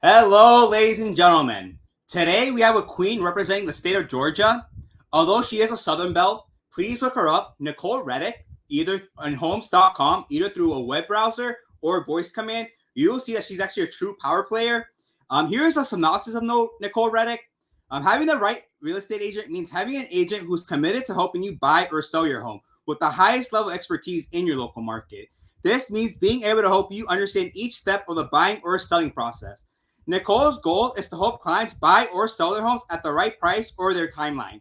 Hello, ladies and gentlemen. Today we have a queen representing the state of Georgia. Although she is a Southern Belle, please look her up, Nicole Readdick, either on homes.com, either through a web browser or voice command. You'll see that she's actually a true power player. Here's a synopsis of Nicole Readdick. Having the right real estate agent means having an agent who's committed to helping you buy or sell your home with the highest level of expertise in your local market. This means being able to help you understand each step of the buying or selling process. Nicole's goal is to help clients buy or sell their homes at the right price or their timeline.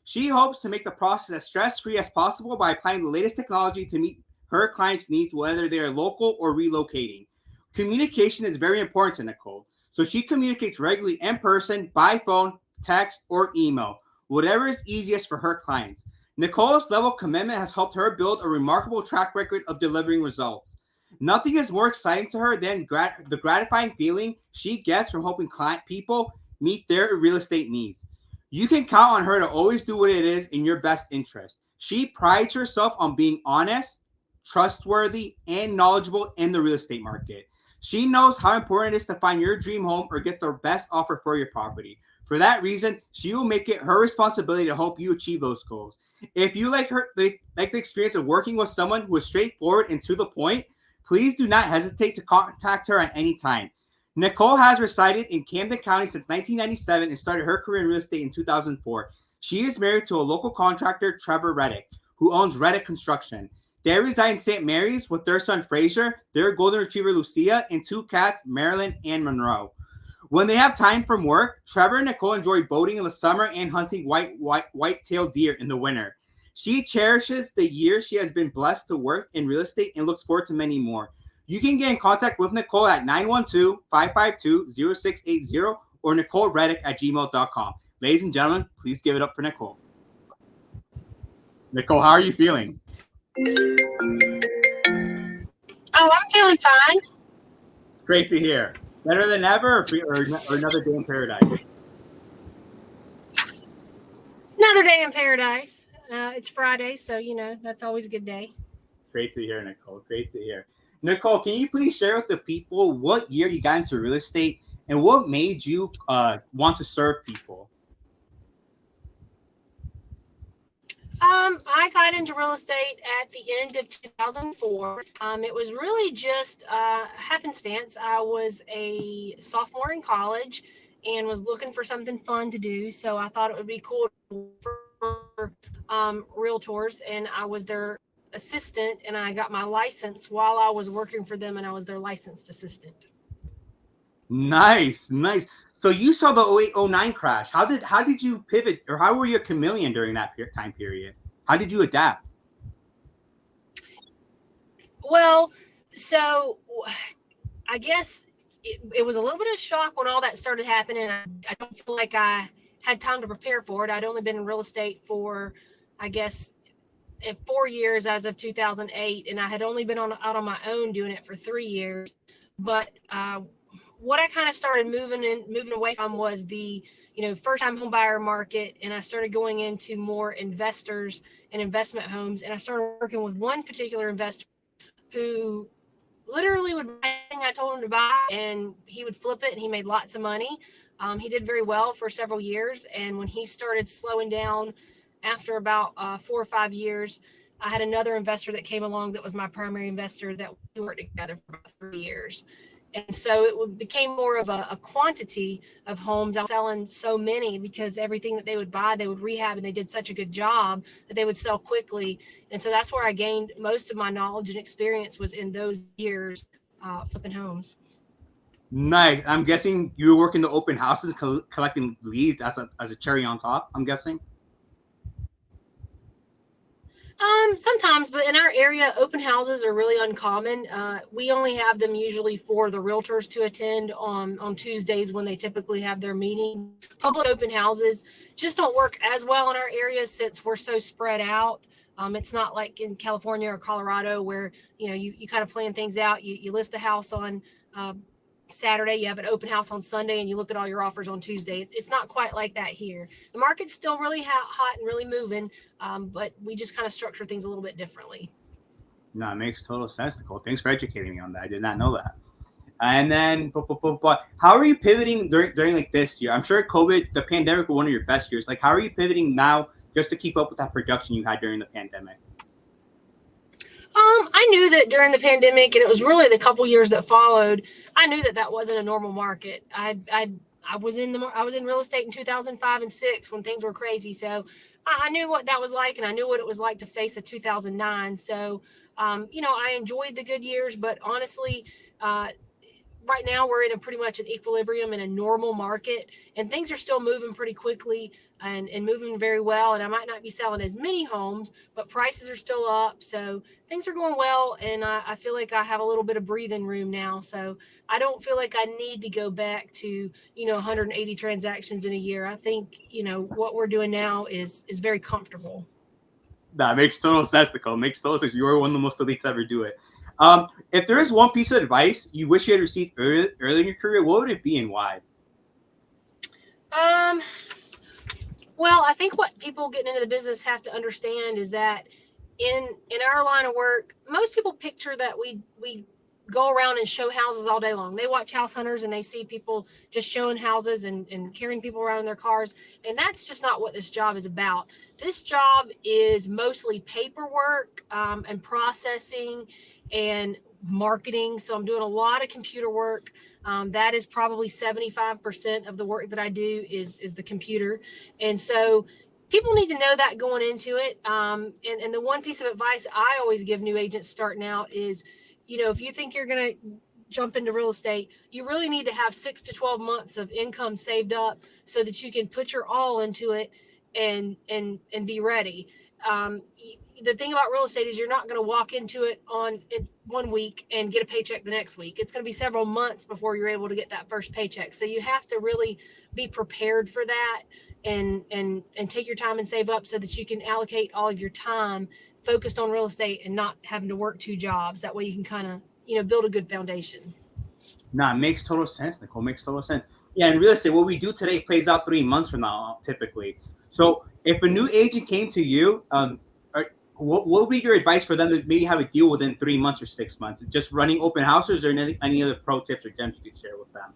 She hopes to make the process as stress-free as possible by applying the latest technology to meet her clients' needs, whether they are local or relocating. Communication is very important to Nicole, so she communicates regularly in person, by phone, text, or email, whatever is easiest for her clients. Nicole's level of commitment has helped her build a remarkable track record of delivering results. Nothing is more exciting to her than the gratifying feeling she gets from helping people meet their real estate needs. You can count on her to always do what it is in your best interest. She prides herself on being honest, trustworthy, and knowledgeable in the real estate market. She knows how important it is to find your dream home or get the best offer for your property. For that reason, she will make it her responsibility to help you achieve those goals. If you like the experience of working with someone who is straightforward and to the point, please do not hesitate to contact her at any time. Nicole has resided in Camden County since 1997 and started her career in real estate in 2004. She is married to a local contractor, Trevor Readdick, who owns Readdick Construction. They reside in St. Mary's with their son, Frazier, their golden retriever, Lucia, and two cats, Marilyn and Monroe. When they have time from work, Trevor and Nicole enjoy boating in the summer and hunting whitetail deer in the winter. She cherishes the years she has been blessed to work in real estate and looks forward to many more. You can get in contact with Nicole at 912-552-0680 or NicoleReaddick@gmail.com. Ladies and gentlemen, please give it up for Nicole. Nicole, how are you feeling? Oh, I'm feeling fine. It's great to hear. Better than ever or another day in paradise? Another day in paradise. It's Friday, so, that's always a good day. Great to hear, Nicole. Great to hear. Nicole, can you please share with the people what year you got into real estate and what made you want to serve people? I got into real estate at the end of 2004. It was really just happenstance. I was a sophomore in college and was looking for something fun to do. So I thought it would be cool to work for realtors, and I was their assistant, and I got my license while I was working for them, and I was their licensed assistant. Nice. So you saw the 08-09 crash. How did you pivot, or how were you a chameleon during that time period? How did you adapt? Well, so I guess it was a little bit of shock when all that started happening. I don't feel like I had time to prepare for it. I'd only been in real estate for, I guess, 4 years as of 2008, and I had only been out on my own doing it for 3 years. But what I kind of started moving away from was the first time home buyer market, and I started going into more investors and investment homes, and I started working with one particular investor who literally would buy anything I told him to buy, and he would flip it, and he made lots of money. He did very well for several years, and when he started slowing down after about 4 or 5 years, I had another investor that came along that was my primary investor that we worked together for about 3 years. And so it became more of a quantity of homes. I was selling so many because everything that they would buy, they would rehab, and they did such a good job that they would sell quickly. And so that's where I gained most of my knowledge and experience, was in those years flipping homes. Nice. I'm guessing you were working the open houses, collecting leads as a cherry on top, I'm guessing. Sometimes, but in our area, open houses are really uncommon. We only have them usually for the realtors to attend on Tuesdays when they typically have their meeting. Public open houses just don't work as well in our area since we're so spread out. It's not like in California or Colorado where, you kind of plan things out. You list the house on Saturday, you have an open house on Sunday, and you look at all your offers on Tuesday. It's not quite like that here. The market's still really hot and really moving, but we just kind of structure things a little bit differently. No, it makes total sense, Nicole. Thanks for educating me on that. I did not know that. And then, but how are you pivoting during like this year? I'm sure the pandemic was one of your best years. Like, how are you pivoting now just to keep up with that production you had during the pandemic? I knew that during the pandemic, and it was really the couple years that followed, I knew that wasn't a normal market. I was in real estate in 2005 and 6 when things were crazy. So I knew what that was like, and I knew what it was like to face a 2009. So, I enjoyed the good years, but honestly, right now we're in a pretty much an equilibrium in a normal market, and things are still moving pretty quickly and moving very well. And I might not be selling as many homes, but prices are still up. So things are going well. And I feel like I have a little bit of breathing room now. So I don't feel like I need to go back to, 180 transactions in a year. I think, what we're doing now is very comfortable. That makes total sense, Nicole. Makes total sense. You are one of the most elites to ever do it. If there is one piece of advice you wish you had received early in your career, what would it be and why? Well, I think what people getting into the business have to understand is that in our line of work, most people picture that we go around and show houses all day long. They watch House Hunters and they see people just showing houses and carrying people around in their cars. And that's just not what this job is about. This job is mostly paperwork and processing and marketing. So I'm doing a lot of computer work. That is probably 75% of the work that I do is the computer. And so people need to know that going into it. And the one piece of advice I always give new agents starting out is, if you think you're going to jump into real estate, you really need to have 6 to 12 months of income saved up so that you can put your all into it and be ready. The thing about real estate is you're not going to walk into it in 1 week and get a paycheck the next week. It's going to be several months before you're able to get that first paycheck. So you have to really be prepared for that and take your time and save up so that you can allocate all of your time focused on real estate and not having to work 2 jobs. That way you can kind of, build a good foundation. Nah, it makes total sense, Nicole. Makes total sense. Yeah, in real estate, what we do today plays out 3 months from now, typically. So if a new agent came to you, what would be your advice for them to maybe have a deal within 3 months or 6 months? Just running open houses, or any other pro tips or gems you could share with them?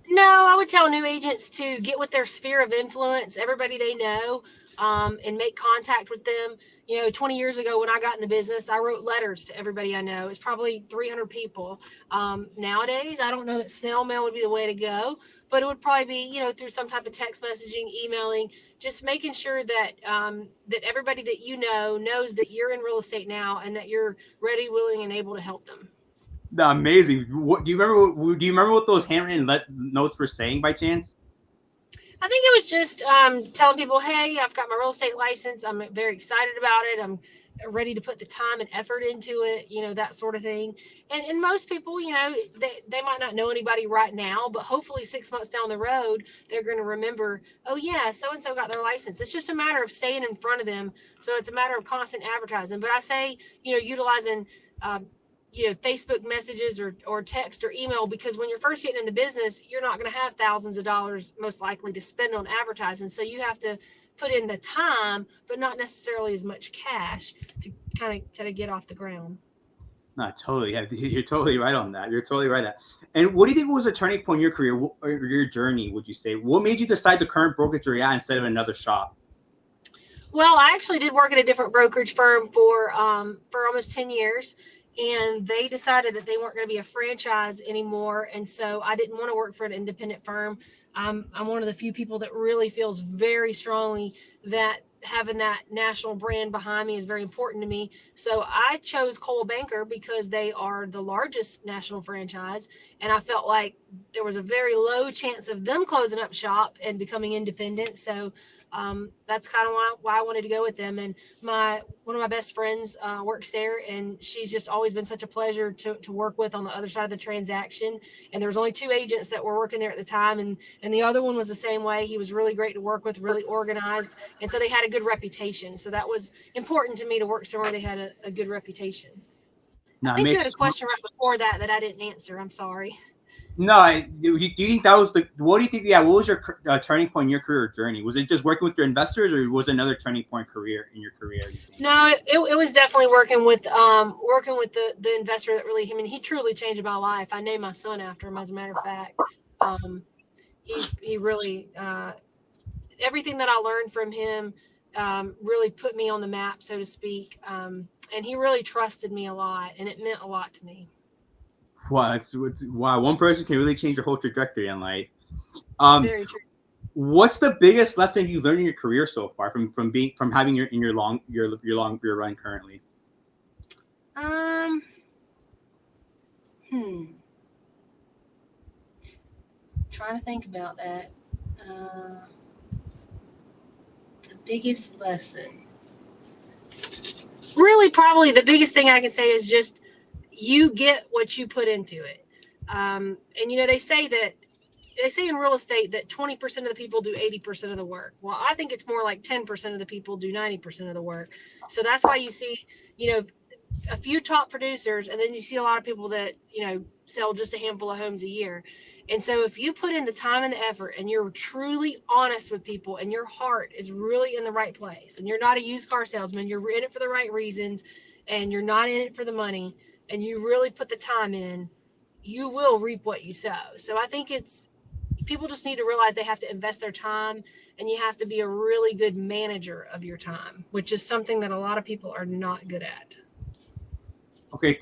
No, I would tell new agents to get with their sphere of influence, everybody they know, and make contact with them. 20 years ago when I got in the business, I wrote letters to everybody I know. It's probably 300 people. Nowadays, I don't know that snail mail would be the way to go, but it would probably be, through some type of text messaging, emailing, just making sure that that everybody that knows that you're in real estate now and that you're ready, willing, and able to help them. Amazing. Do you remember what those handwritten notes were saying by chance? I think it was just telling people, hey, I've got my real estate license. I'm very excited about it. I'm ready to put the time and effort into it, that sort of thing. And most people, they might not know anybody right now, but hopefully 6 months down the road, they're going to remember, oh, yeah, so-and-so got their license. It's just a matter of staying in front of them. So it's a matter of constant advertising. But I say, utilizing Facebook messages or text or email, because when you're first getting in the business, you're not going to have thousands of dollars most likely to spend on advertising. So you have to put in the time, but not necessarily as much cash to kind of get off the ground. No, totally. Yeah, you're totally right on that. You're totally right on that. And what do you think was a turning point in your career or your journey, would you say? What made you decide the current brokerage you're at instead of another shop? Well, I actually did work at a different brokerage firm for almost 10 years. And they decided that they weren't going to be a franchise anymore. And so I didn't want to work for an independent firm. I'm one of the few people that really feels very strongly that having that national brand behind me is very important to me. So I chose Coldwell Banker because they are the largest national franchise. And I felt like there was a very low chance of them closing up shop and becoming independent. So that's kind of why I wanted to go with them. And one of my best friends works there, and she's just always been such a pleasure to work with on the other side of the transaction. And there was only 2 agents that were working there at the time, and the other one was the same way. He was really great to work with, really organized, and so they had a good reputation. So that was important to me to work somewhere they had a good reputation. I think you had a question right before that I didn't answer. I'm sorry. No, do you think that was the? What do you think? Yeah, what was your turning point in your career journey? Was it just working with your investors, or was it another turning point career in your career? You think? No, it was definitely working with the investor that really, I mean, he truly changed my life. I named my son after him, as a matter of fact. He really everything that I learned from him really put me on the map, so to speak. And he really trusted me a lot, and it meant a lot to me. Wow, wow, one person can really change your whole trajectory in life. Very true. What's the biggest lesson you learned in your career so far from having your long run currently? Trying to think about that. The biggest lesson. Really, probably the biggest thing I can say is just you get what you put into it. And they say in real estate that 20% of the people do 80% of the work. Well, I think it's more like 10% of the people do 90% of the work. So that's why you see, a few top producers, and then you see a lot of people that, sell just a handful of homes a year. And so if you put in the time and the effort, and you're truly honest with people, and your heart is really in the right place, and you're not a used car salesman, you're in it for the right reasons, and you're not in it for the money, and you really put the time in, you will reap what you sow. So I think people just need to realize they have to invest their time, and you have to be a really good manager of your time, which is something that a lot of people are not good at. Okay,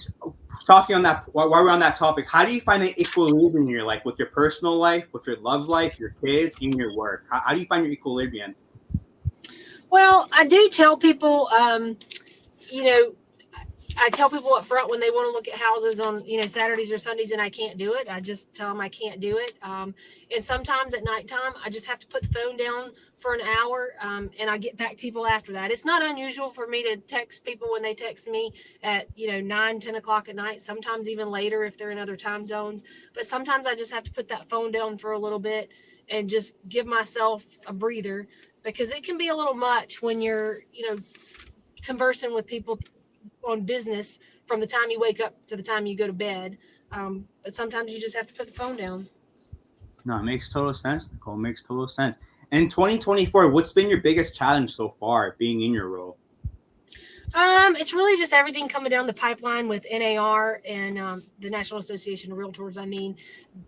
talking on that, while we're on that topic, how do you find the equilibrium in your life with your personal life, with your love life, your kids, and your work? How do you find your equilibrium? Well, I do tell people, I tell people up front when they want to look at houses on, Saturdays or Sundays, and I can't do it. I just tell them I can't do it. And sometimes at nighttime, I just have to put the phone down for an hour, and I get back to people after that. It's not unusual for me to text people when they text me at, 9, 10 o'clock at night, sometimes even later if they're in other time zones. But sometimes I just have to put that phone down for a little bit and just give myself a breather, because it can be a little much when you're, conversing with people on business from the time you wake up to the time you go to bed. But sometimes you just have to put the phone down. No, it makes total sense, Nicole. It makes total sense. In 2024, what's been your biggest challenge so far being in your role? It's really just everything coming down the pipeline with NAR and the National Association of Realtors. I mean,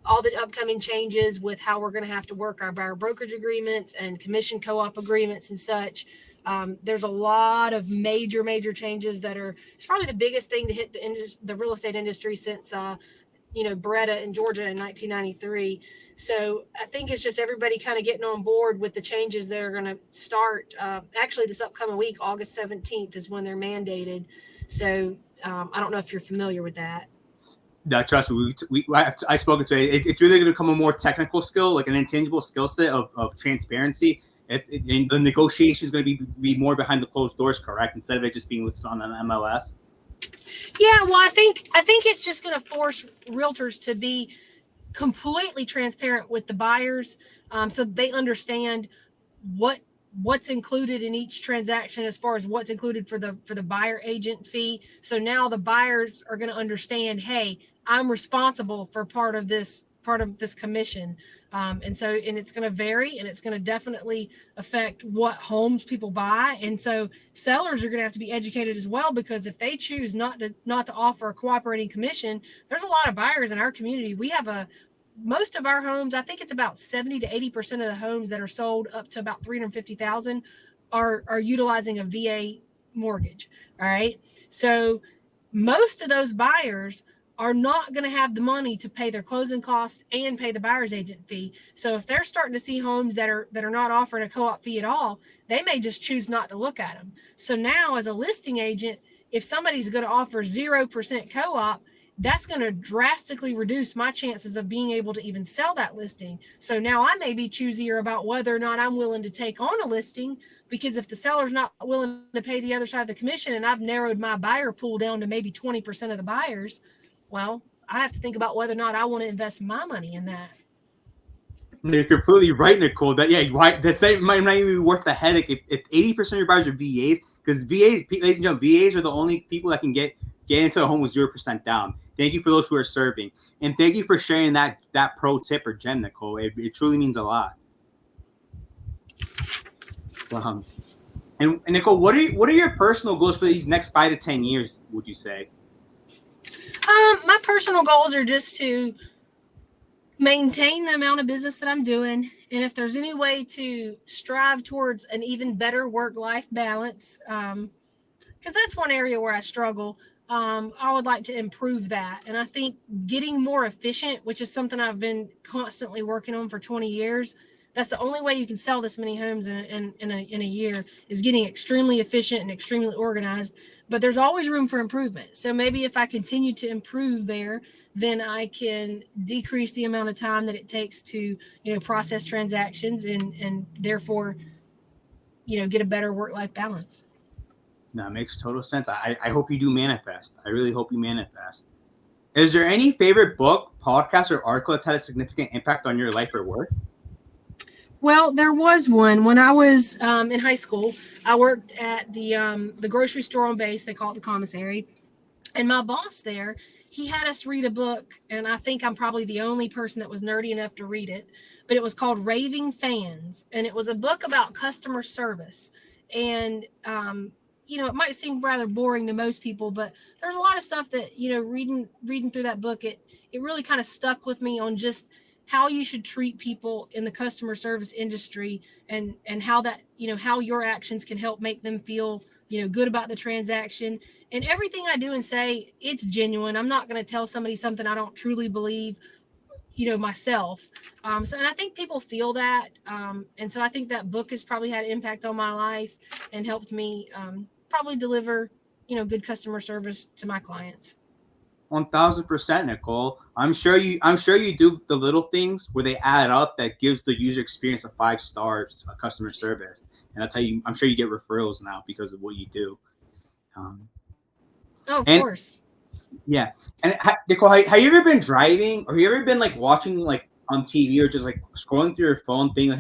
all the upcoming changes with how we're going to have to work our buyer brokerage agreements and commission co-op agreements and such. There's a lot of major changes it's probably the biggest thing to hit the real estate industry since, Beretta in Georgia in 1993. So I think it's just everybody kind of getting on board with the changes that are going to start. Actually, this upcoming week, August 17th, is when they're mandated. So I don't know if you're familiar with that. No, trust me. I spoke to it. It's really going to become a more technical skill, like an intangible skill set of transparency. The negotiation is going to be more behind the closed doors, correct? Instead of it just being listed on an MLS. Yeah, well, I think it's just going to force realtors to be completely transparent with the buyers, so they understand what's included in each transaction as far as what's included for the buyer agent fee. So now the buyers are going to understand, hey, I'm responsible for part of this commission. And it's going to vary, and it's going to definitely affect what homes people buy. And so sellers are going to have to be educated as well, because if they choose not to offer a cooperating commission, there's a lot of buyers in our community. We have most of our homes, I think it's about 70 to 80% of the homes that are sold up to about $350,000 are utilizing a VA mortgage. All right. So most of those buyers are not going to have the money to pay their closing costs and pay the buyer's agent fee. So if they're starting to see homes that are not offering a co-op fee at all, they may just choose not to look at them. So now, as a listing agent, if somebody's going to offer 0% co-op, that's going to drastically reduce my chances of being able to even sell that listing. So now I may be choosier about whether or not I'm willing to take on a listing, because if the seller's not willing to pay the other side of the commission, and I've narrowed my buyer pool down to maybe 20% of the buyers, well, I have to think about whether or not I want to invest my money in that. You're completely right, Nicole. That might not even be worth the headache if 80% of your buyers are VAs, because VAs, ladies and gentlemen, VAs are the only people that can get into a home with 0% down. thank you for those who are serving. And thank you for sharing that pro tip or gem, Nicole. It truly means a lot. And Nicole, what are your personal goals for these next 5 to 10 years, would you say? My personal goals are just to maintain the amount of business that I'm doing. And if there's any way to strive towards an even better work-life balance, because that's one area where I struggle. I would like to improve that. And I think getting more efficient, which is something I've been constantly working on for 20 years, that's the only way you can sell this many homes in a year, is getting extremely efficient and extremely organized. But there's always room for improvement. So maybe if I continue to improve there, then I can decrease the amount of time that it takes to, process transactions and therefore, get a better work-life balance. That makes total sense. I hope you do manifest. I really hope you manifest. Is there any favorite book, podcast, or article that's had a significant impact on your life or work? Well, there was one. When I was in high school, I worked at the grocery store on base. They call it the commissary. And my boss there, he had us read a book, and I think I'm probably the only person that was nerdy enough to read it, but it was called Raving Fans, and it was a book about customer service. And it might seem rather boring to most people, but there's a lot of stuff that, reading through that book, it really kind of stuck with me on just how you should treat people in the customer service industry, and how that, how your actions can help make them feel, good about the transaction. And everything I do and say, it's genuine. I'm not going to tell somebody something I don't truly believe, myself. And I think people feel that. And so I think that book has probably had an impact on my life and helped me probably deliver, good customer service to my clients. 1000%, Nicole. I'm sure you do the little things where they add up that gives the user experience a 5 stars customer service. And that's how I'm sure you get referrals now because of what you do. Of course. Yeah. And Nicole, have you ever been driving, or have you ever been like watching like on TV, or just like scrolling through your phone thinking,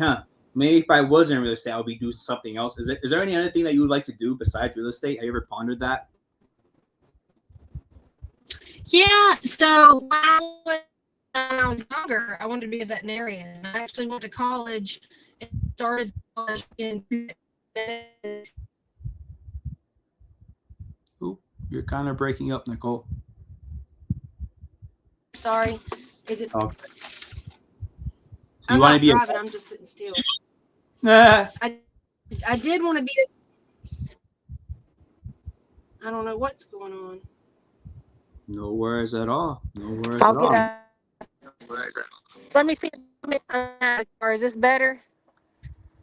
maybe if I wasn't in real estate, I would be doing something else? Is there any other thing that you would like to do besides real estate? Have you ever pondered that? Yeah. So when I was younger, I wanted to be a veterinarian. I actually went to college and started college in. Ooh, you're kind of breaking up, Nicole. Sorry. Is it? Okay. I'm not driving. I'm just sitting still. I did want to be. I don't know what's going on. No worries at all. No worries at all. Let me see. Or is this better?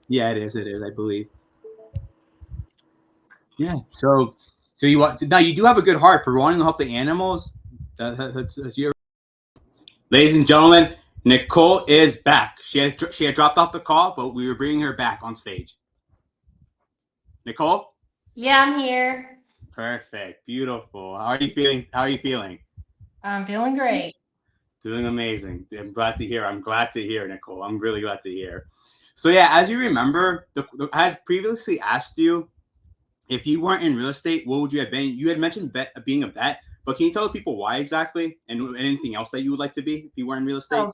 Yeah, it is. It is, I believe. Yeah. So you want now? You do have a good heart for wanting to help the animals. That's your. Ladies and gentlemen, Nicole is back. She had dropped off the call, but we were bringing her back on stage. Nicole? Yeah, I'm here. Perfect. Beautiful. How are you feeling? I'm feeling great. Doing amazing. I'm glad to hear, Nicole. I'm really glad to hear. So yeah, as you remember, I had previously asked you, if you weren't in real estate, what would you have been? You had mentioned being a vet, but can you tell people why exactly, and anything else that you would like to be if you weren't in real estate?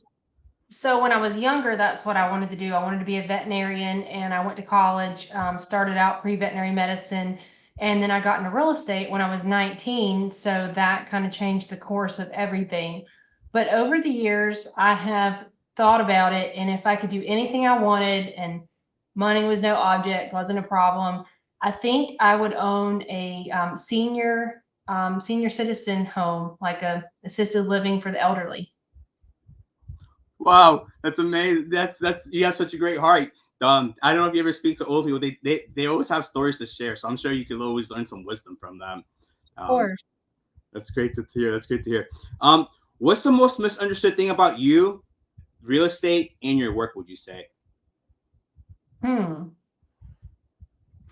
So when I was younger, that's what I wanted to do. I wanted to be a veterinarian, and I went to college, started out pre-veterinary medicine, and then I got into real estate when I was 19. So that kind of changed the course of everything. But over the years, I have thought about it, and if I could do anything I wanted and money was no object, wasn't a problem, I think I would own a senior citizen home, like a assisted living for the elderly. Wow, that's amazing. That's you have such a great heart. I don't know if you ever speak to old people. They always have stories to share, so I'm sure you could always learn some wisdom from them. Of course. That's great to hear. What's the most misunderstood thing about you, real estate, and your work, would you say?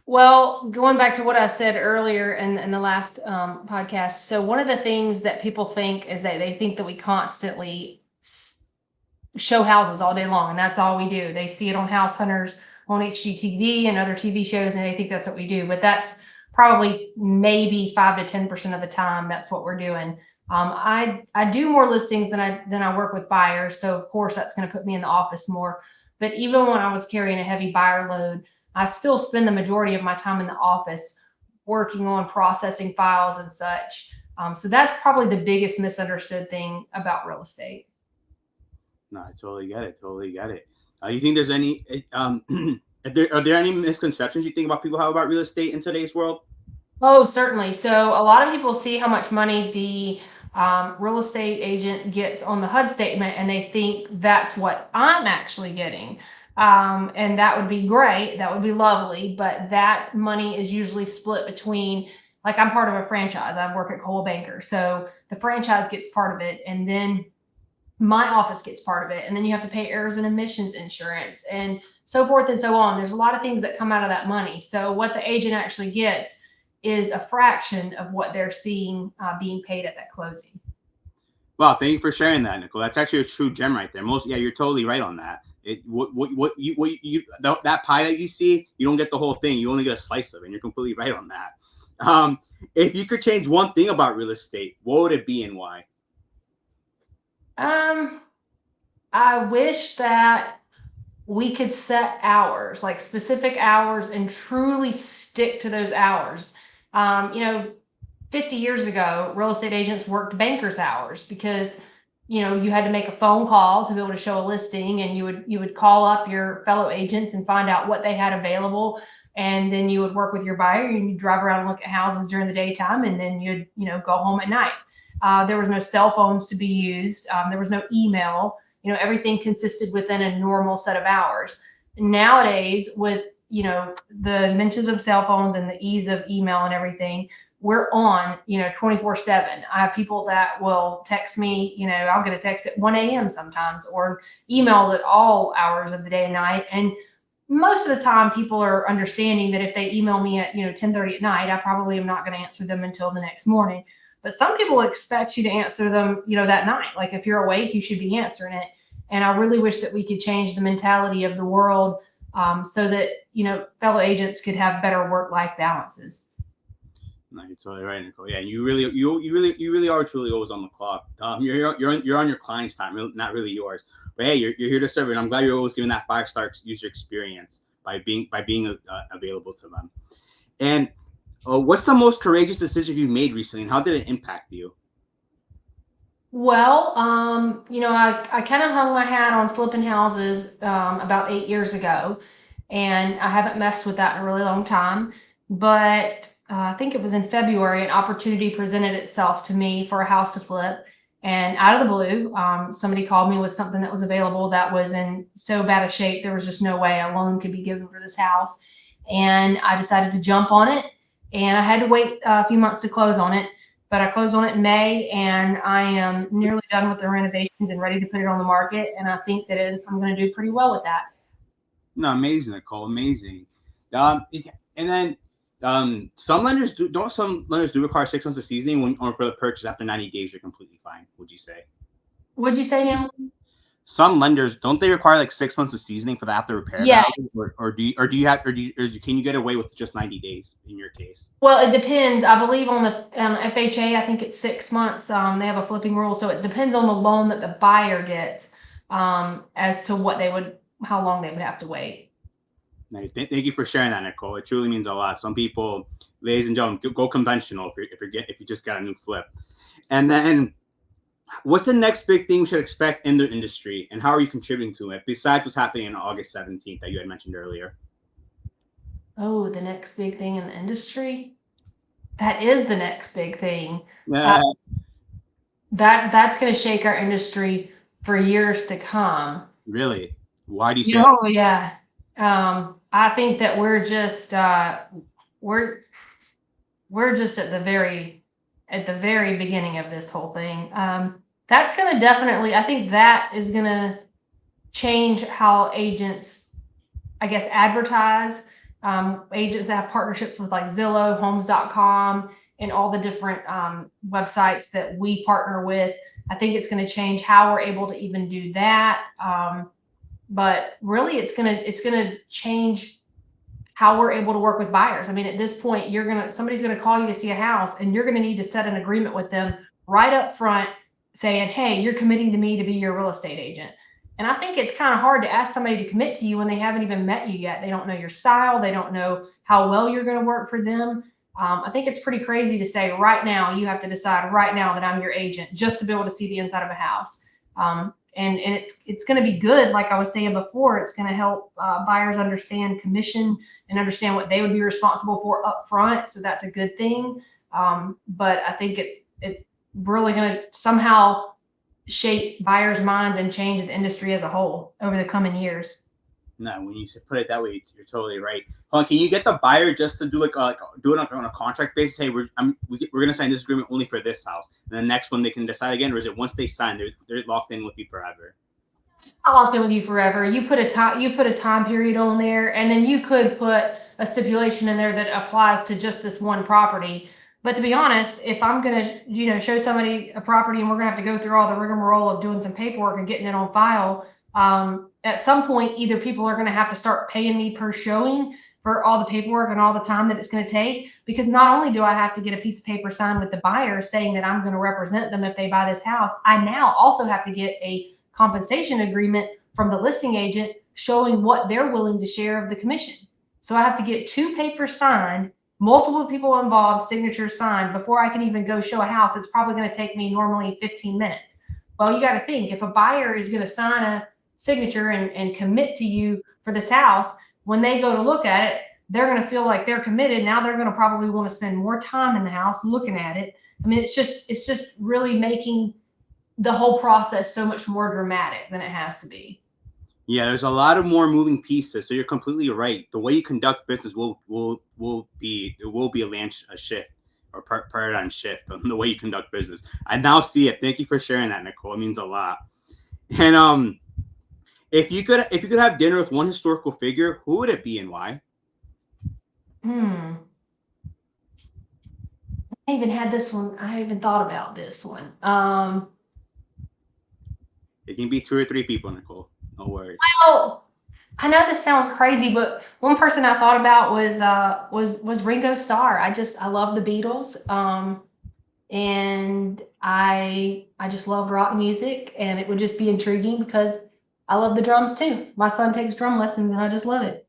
Well, going back to what I said earlier in the last podcast. So one of the things that people think is that they think that we constantly show houses all day long, and that's all we do. They see it on House Hunters, on HGTV and other TV shows, and they think that's what we do. But that's probably maybe 5 to 10% of the time that's what we're doing. I do more listings than I work with buyers. So of course that's going to put me in the office more. But even when I was carrying a heavy buyer load, I still spend the majority of my time in the office working on processing files and such. So that's probably the biggest misunderstood thing about real estate. No, I totally get it. Totally get it. You think there's any are there any misconceptions you think about people have about real estate in today's world? Oh, certainly. So a lot of people see how much money the real estate agent gets on the HUD statement, and they think that's what I'm actually getting. And that would be great. That would be lovely. But that money is usually split between, like, I'm part of a franchise. I work at Cole Banker. So the franchise gets part of it, and then my office gets part of it. And then you have to pay errors and omissions insurance and so forth and so on. There's a lot of things that come out of that money. So what the agent actually gets is a fraction of what they're seeing being paid at that closing. Wow, thank you for sharing that, Nicole. That's actually a true gem right there. You're totally right on that. That pie that you see, you don't get the whole thing. You only get a slice of it, and you're completely right on that. If you could change one thing about real estate, what would it be and why? I wish that we could set hours, like specific hours, and truly stick to those hours. 50 years ago, real estate agents worked bankers' hours because, you had to make a phone call to be able to show a listing, and you would call up your fellow agents and find out what they had available. And then you would work with your buyer and you drive around and look at houses during the daytime, and then you'd, go home at night. There was no cell phones to be used. There was no email. Everything consisted within a normal set of hours. Nowadays, with, the inventions of cell phones and the ease of email and everything, we're on, 24/7. I have people that will text me, I'll get a text at 1 a.m. sometimes, or emails at all hours of the day and night. And most of the time people are understanding that if they email me at, 10:30 at night, I probably am not going to answer them until the next morning. But some people expect you to answer them, that night. Like, if you're awake, you should be answering it. And I really wish that we could change the mentality of the world, so that, fellow agents could have better work-life balances. No, you're totally right, Nicole. Yeah, you really are truly always on the clock. You're on your client's time, not really yours. But hey, you're here to serve, and I'm glad you're always giving that 5-star user experience by being available to them. And what's the most courageous decision you made recently, and how did it impact you? Well, I kind of hung my hat on flipping houses about 8 years ago, and I haven't messed with that in a really long time. But I think it was in February, an opportunity presented itself to me for a house to flip. And out of the blue, somebody called me with something that was available that was in so bad a shape, there was just no way a loan could be given for this house. And I decided to jump on it. And I had to wait a few months to close on it. But I closed on it in May, and I am nearly done with the renovations and ready to put it on the market. And I think that I'm going to do pretty well with that. No, amazing, Nicole, amazing. And then some lenders do require 6 months of seasoning or for the purchase after 90 days, you're completely fine. Would you say? What'd you say, Neil? Some lenders, don't they require like 6 months of seasoning for the after repair? Yes. Can you get away with just 90 days in your case? Well, it depends. I believe on the FHA, I think it's 6 months. They have a flipping rule, so it depends on the loan that the buyer gets, as to how long they would have to wait. Thank you for sharing that, Nicole. It truly means a lot. Some people, ladies and gentlemen, go conventional if you just got a new flip. And then, what's the next big thing we should expect in the industry, and how are you contributing to it besides what's happening on August 17th that you had mentioned earlier? Oh, the next big thing in the industry? That is the next big thing. That's going to shake our industry for years to come. Really? Why do you say? Oh, yeah. I think that we're just at the very beginning of this whole thing. That's going to definitely, I think that is going to change how agents, I guess, advertise. Agents that have partnerships with like Zillow, homes.com, and all the different websites that we partner with. I think it's going to change how we're able to even do that. But really, it's gonna change how we're able to work with buyers. I mean, at this point, somebody's gonna call you to see a house, and you're gonna need to set an agreement with them right up front saying, hey, you're committing to me to be your real estate agent. And I think it's kind of hard to ask somebody to commit to you when they haven't even met you yet. They don't know your style. They don't know how well you're going to work for them. I think it's pretty crazy to say right now, you have to decide right now that I'm your agent just to be able to see the inside of a house. And it's going to be good. Like I was saying before, it's going to help buyers understand commission and understand what they would be responsible for up front. So that's a good thing. But I think it's really going to somehow shape buyers' minds and change the industry as a whole over the coming years. No, when you put it that way, you're totally right. Can you get the buyer just to do do it on a contract basis? Hey, we're gonna sign this agreement only for this house, and the next one they can decide again, or is it once they sign, they're locked in with you forever? Not locked in with you forever. You put a time period on there, and then you could put a stipulation in there that applies to just this one property. But to be honest, if I'm gonna show somebody a property and we're gonna have to go through all the rigmarole of doing some paperwork and getting it on file, at some point either people are gonna have to start paying me per showing for all the paperwork and all the time that it's going to take, because not only do I have to get a piece of paper signed with the buyer saying that I'm going to represent them if they buy this house, I now also have to get a compensation agreement from the listing agent showing what they're willing to share of the commission. So I have to get 2 papers signed, multiple people involved, signatures signed before I can even go show a house. It's probably going to take me normally 15 minutes. Well, you got to think, if a buyer is going to sign a signature and commit to you for this house, when they go to look at it, they're going to feel like they're committed. Now they're going to probably want to spend more time in the house looking at it. I mean, it's just really making the whole process so much more dramatic than it has to be. Yeah, there's a lot of more moving pieces. So you're completely right. The way you conduct business will be a shift or paradigm shift on the way you conduct business. I now see it. Thank you for sharing that, Nicole. It means a lot. And if you could have dinner with one historical figure, who would it be and why? I even had this one. I even thought about this one. It can be 2 or 3 people, Nicole. No worries. Well, I know this sounds crazy, but one person I thought about was Ringo Starr. I love the Beatles. And I just love rock music, and it would just be intriguing because I love the drums too. My son takes drum lessons and I just love it.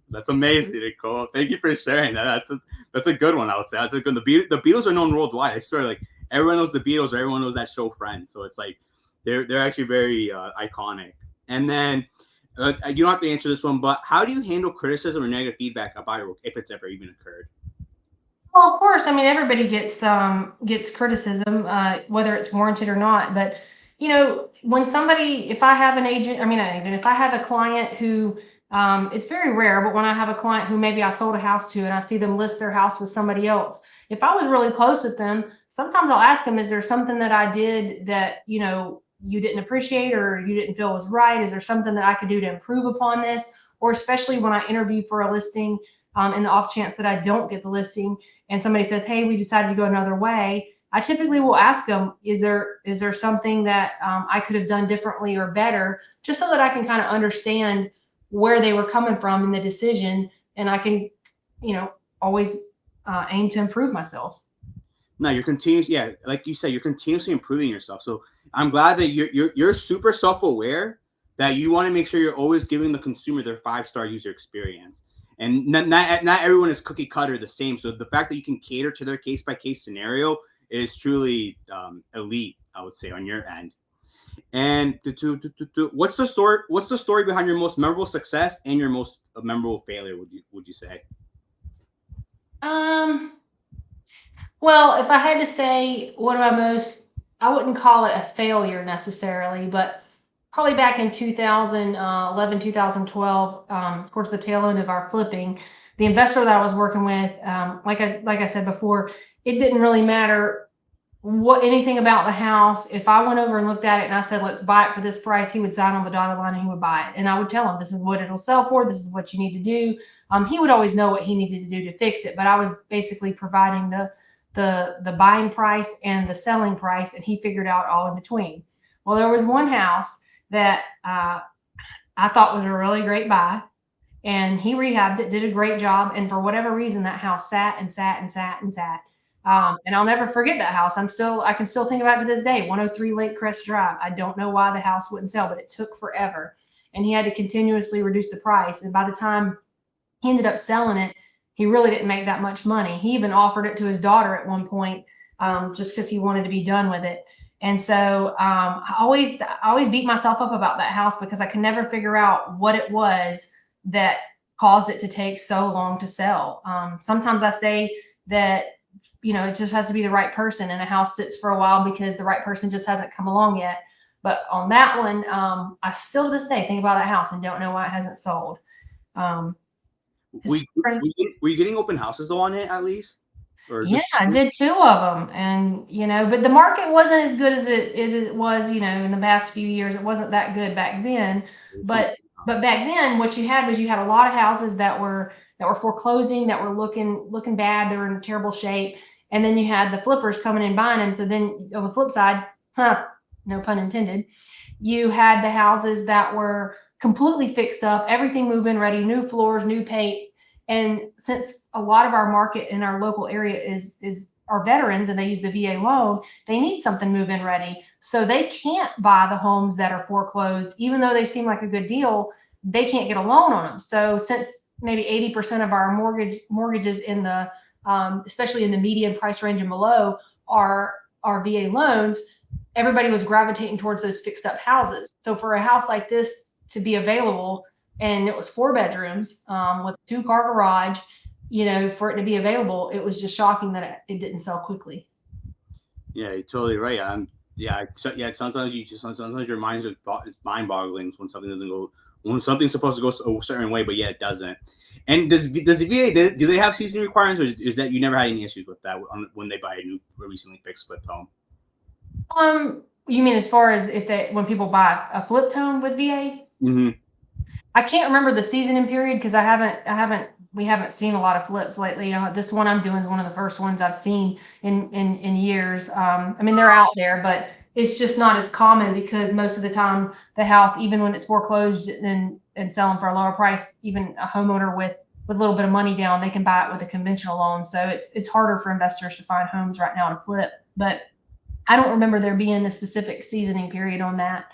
That's amazing, Nicole. Thank you for sharing that. That's a good one, I would say. That's a good. The Beatles are known worldwide. I swear, like everyone knows the Beatles, or everyone knows that show Friends. So it's like they're actually very iconic. And then you don't have to answer this one, but how do you handle criticism or negative feedback about your work if it's ever even occurred? Well, of course. I mean, everybody gets criticism, whether it's warranted or not. But if I have an agent, I mean, even if I have a client who, it's very rare, but when I have a client who maybe I sold a house to and I see them list their house with somebody else, if I was really close with them, sometimes I'll ask them, is there something that I did that, you didn't appreciate or you didn't feel was right? Is there something that I could do to improve upon this? Or especially when I interview for a listing, in the off chance that I don't get the listing and somebody says, hey, we decided to go another way, I typically will ask them, is there something that I could have done differently or better, just so that I can kind of understand where they were coming from in the decision, and I can, always aim to improve myself. No, like you said, you're continuously improving yourself. So I'm glad that you're super self-aware that you want to make sure you're always giving the consumer their 5-star user experience. And not everyone is cookie cutter the same. So the fact that you can cater to their case by case scenario is truly elite, I would say, on your end. And what's the story behind your most memorable success and your most memorable failure? Would you say? Well, if I had to say I wouldn't call it a failure necessarily, but probably back in 2011, 2012, of course, the tail end of our flipping, the investor that I was working with, like I said before, it didn't really matter anything about the house. If I went over and looked at it and I said, let's buy it for this price, he would sign on the dotted line and he would buy it. And I would tell him, this is what it'll sell for. This is what you need to do. He would always know what he needed to do to fix it, but I was basically providing the buying price and the selling price, and he figured out all in between. Well, there was one house that I thought was a really great buy, and he rehabbed it, did a great job. And for whatever reason, that house sat and sat and sat and sat. And I'll never forget that house. I can still think about it to this day, 103 Lake Crest Drive. I don't know why the house wouldn't sell, but it took forever. And he had to continuously reduce the price. And by the time he ended up selling it, he really didn't make that much money. He even offered it to his daughter at one point, just because he wanted to be done with it. And so I always beat myself up about that house because I could never figure out what it was that caused it to take so long to sell. Sometimes I say that, it just has to be the right person, and a house sits for a while because the right person just hasn't come along yet. But on that one, I still to this day think about that house and don't know why it hasn't sold. Were you getting open houses though on it at least? Yeah, I did 2 of them, and but the market wasn't as good as it was, in the past few years. It wasn't that good back then, but back then, what you had was you had a lot of houses that were foreclosing, that were looking bad, they were in terrible shape, and then you had the flippers coming in buying them. So then on the flip side, no pun intended, you had the houses that were completely fixed up, everything move-in ready, new floors, new paint. And since a lot of our market in our local area is our veterans and they use the VA loan, they need something move-in ready. So they can't buy the homes that are foreclosed, even though they seem like a good deal, they can't get a loan on them. So since maybe 80% of our mortgages in the, especially in the median price range and below, are VA loans, everybody was gravitating towards those fixed up houses. So for a house like this to be available, and it was 4 bedrooms with a 2-car garage, for it to be available, it was just shocking that it didn't sell quickly. Yeah, you're totally right. Sometimes your mind is mind-boggling when something doesn't go, when something's supposed to go a certain way, but it doesn't. And does the VA, do they have seasoning requirements, or is that you never had any issues with that when they buy a new recently fixed flipped home? You mean as far as when people buy a flipped home with VA? Mm-hmm. I can't remember the seasoning period because we haven't seen a lot of flips lately. This one I'm doing is one of the first ones I've seen in years. They're out there, but it's just not as common because most of the time the house, even when it's foreclosed and selling for a lower price, even a homeowner with a little bit of money down, they can buy it with a conventional loan. So it's harder for investors to find homes right now to flip. But I don't remember there being a specific seasoning period on that.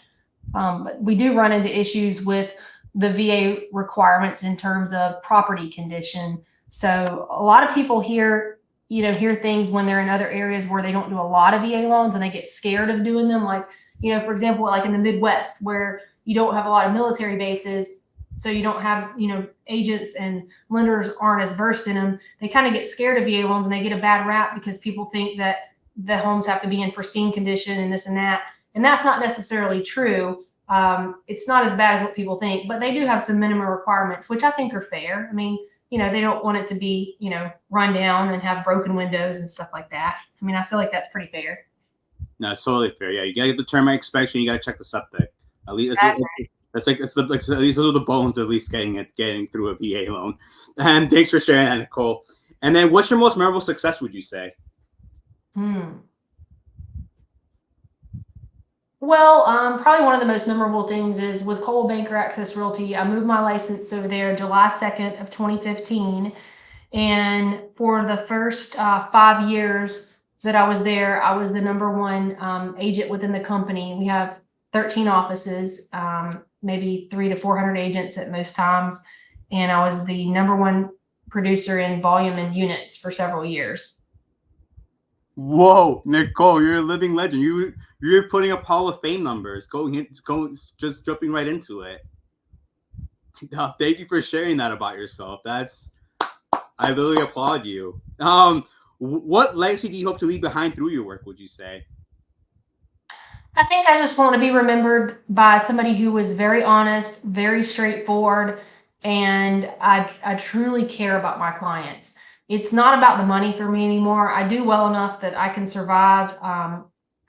But we do run into issues with the VA requirements in terms of property condition. So a lot of people hear things when they're in other areas where they don't do a lot of VA loans and they get scared of doing them. Like, for example, like in the Midwest where you don't have a lot of military bases, so you don't have, agents and lenders aren't as versed in them. They kind of get scared of VA loans and they get a bad rap because people think that the homes have to be in pristine condition and this and that. And that's not necessarily true. It's not as bad as what people think, but they do have some minimum requirements, which I think are fair. They don't want it to be, run down and have broken windows and stuff like that. I feel like that's pretty fair. No, it's totally fair. Yeah, you gotta get the termite inspection. You gotta check the septic. At least at least those are the bones of at least getting through a VA loan. And thanks for sharing that, Nicole. And then, what's your most memorable success? Would you say? Well, probably one of the most memorable things is with Coldwell Banker Access Realty. I moved my license over there July 2nd of 2015. And for the first 5 years that I was there, I was the #1 agent within the company. We have 13 offices, maybe 300 to 400 agents at most times. And I was the #1 producer in volume and units for several years. Whoa, Nicole, you're a living legend. You're putting up Hall of Fame numbers. Just jumping right into it. Thank you for sharing that about yourself. I really applaud you. What legacy do you hope to leave behind through your work, would you say? I think I just want to be remembered by somebody who was very honest, very straightforward, and I truly care about my clients. It's not about the money for me anymore. I do well enough that I can survive,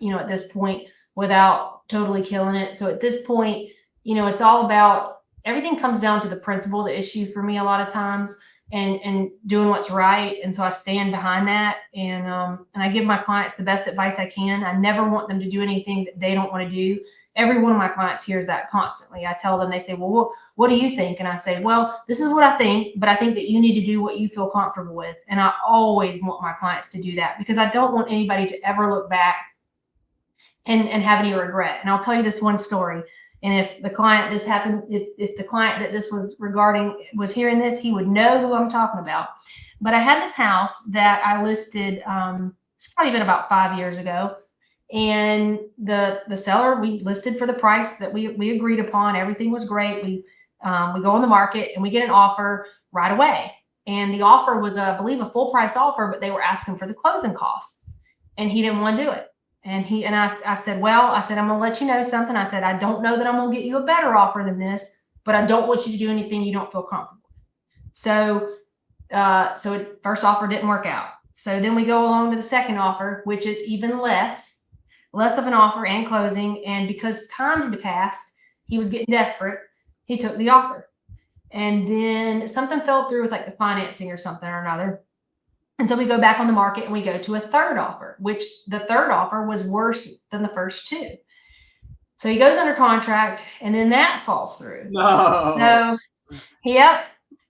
at this point without totally killing it. So at this point, it's all about, everything comes down to the principle, the issue for me a lot of times, and doing what's right. And so I stand behind that, and I give my clients the best advice I can. I never want them to do anything that they don't want to do. every one of my clients hears that constantly. I tell them, they say, well, what do you think? And I say, well, this is what I think, but I think that you need to do what you feel comfortable with. And I always want my clients to do that, because I don't want anybody to ever look back and have any regret. And I'll tell you this one story. And if the client this happened, if the client that this was regarding was hearing this, he would know who I'm talking about. But I had this house that I listed, it's probably been about 5 years ago. And the seller, we listed for the price that we agreed upon. Everything was great. We go on the market and we get an offer right away. And the offer was, I believe, a full price offer, but they were asking for the closing costs, and he didn't want to do it. And I said, well, I said, I'm going to let you know something. I said, I don't know that I'm going to get you a better offer than this, but I don't want you to do anything you don't feel comfortable with. So first offer didn't work out. So then we go along to the second offer, which is even less of an offer and closing. And because time had passed, he was getting desperate. He took the offer. And then something fell through with like the financing or something or another. And so we go back on the market and we go to a third offer, which the third offer was worse than the first two. So he goes under contract, and then that falls through. No. So, yep.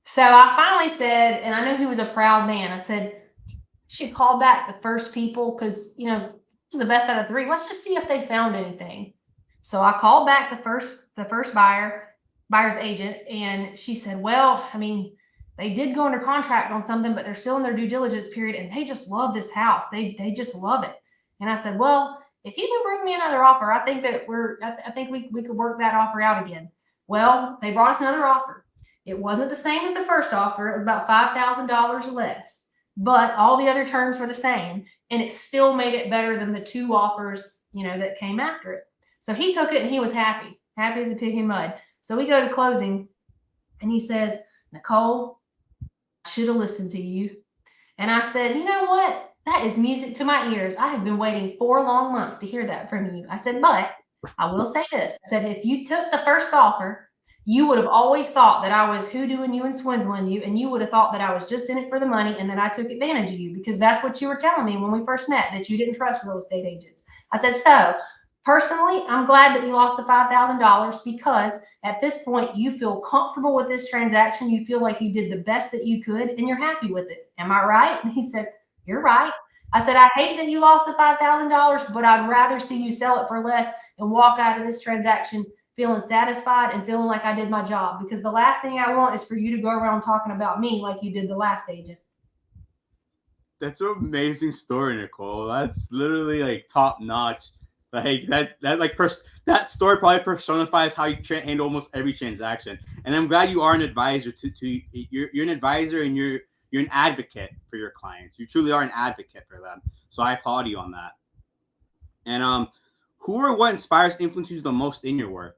So I finally said, and I knew he was a proud man, I said, should call back the first people, because, you know, the best out of three. Let's just see if they found anything. So I called back the first buyer's agent, and she said, well, I mean, they did go under contract on something, but they're still in their due diligence period, and they just love this house. They just love it. And I said, well, if you can bring me another offer, I think we could work that offer out again. Well, they brought us another offer. It wasn't the same as the first offer. It was about $5,000 less, but all the other terms were the same, and it still made it better than the two offers, you know, that came after it. So he took it and he was happy as a pig in mud. So we go to closing, and he says, Nicole, I should have listened to you. And I said, you know what? That is music to my ears. I have been waiting 4 long months to hear that from you. I said, but I will say this. I said, if you took the first offer, you would have always thought that I was hoodooing you and swindling you, and you would have thought that I was just in it for the money and that I took advantage of you, because that's what you were telling me when we first met, that you didn't trust real estate agents. I said, so personally, I'm glad that you lost the $5,000, because at this point you feel comfortable with this transaction. You feel like you did the best that you could, and you're happy with it. Am I right? And he said, you're right. I said, I hate that you lost the $5,000, but I'd rather see you sell it for less and walk out of this transaction feeling satisfied and feeling like I did my job, because the last thing I want is for you to go around talking about me like you did the last agent. That's an amazing story, Nicole. That's literally like top notch. Like that story probably personifies how you handle almost every transaction. And I'm glad you are an advisor you're an advisor, and you're an advocate for your clients. You truly are an advocate for them. So I applaud you on that. And who or what inspires and influences you the most in your work?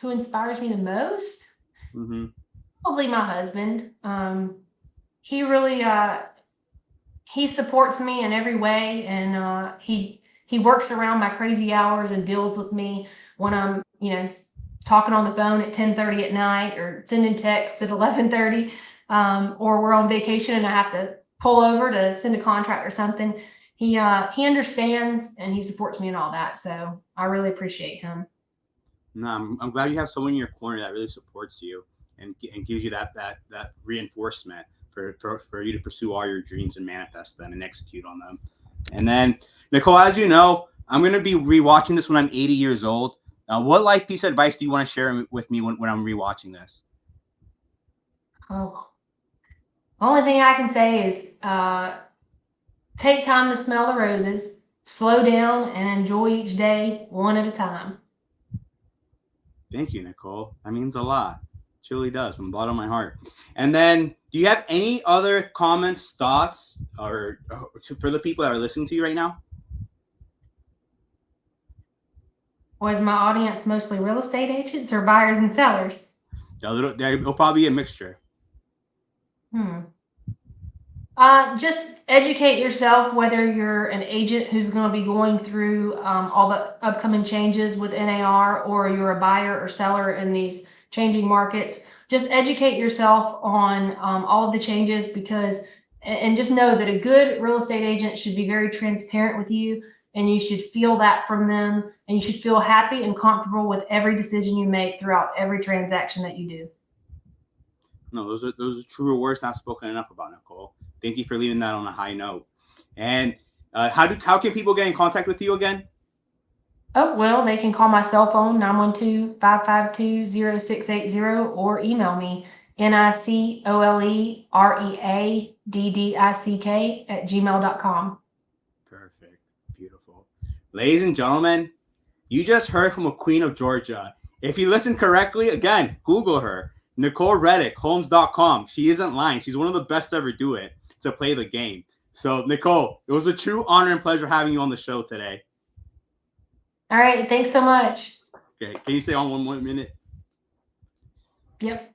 Who inspires me the most? Mm-hmm. Probably my husband. He really he supports me in every way, and he works around my crazy hours and deals with me when I'm, you know, talking on the phone at 10:30 at night, or sending texts at 11:30, or we're on vacation and I have to pull over to send a contract or something. He understands, and he supports me in all that. So I really appreciate him. No, I'm glad you have someone in your corner that really supports you and gives you that reinforcement for you to pursue all your dreams and manifest them and execute on them. And then, Nicole, as you know, I'm going to be rewatching this when I'm 80 years old. What life piece of advice do you want to share with me when I'm rewatching this? Oh, only thing I can say is take time to smell the roses, slow down, and enjoy each day one at a time. Thank you, Nicole. That means a lot. It truly does, from the bottom of my heart. And then, do you have any other comments, thoughts, or for the people that are listening to you right now? Was my audience mostly real estate agents or buyers and sellers? It'll probably be a mixture. Just educate yourself, whether you're an agent who's going to be going through all the upcoming changes with NAR, or you're a buyer or seller in these changing markets. Just educate yourself on all of the changes, and just know that a good real estate agent should be very transparent with you and you should feel that from them, and you should feel happy and comfortable with every decision you make throughout every transaction that you do. No, those are true words not spoken enough about, Nicole. Thank you for leaving that on a high note. And how can people get in contact with you again? Oh, well, they can call my cell phone, 912-552-0680, or email me, nicolereaddick@gmail.com. Perfect. Beautiful. Ladies and gentlemen, you just heard from a queen of Georgia. If you listened correctly, again, Google her. Nicole Readdick, homes.com. She isn't lying. She's one of the best to ever do it, to play the game. So, Nicole, it was a true honor and pleasure having you on the show today. All right. Thanks so much. Okay. Can you stay on one more minute? Yep.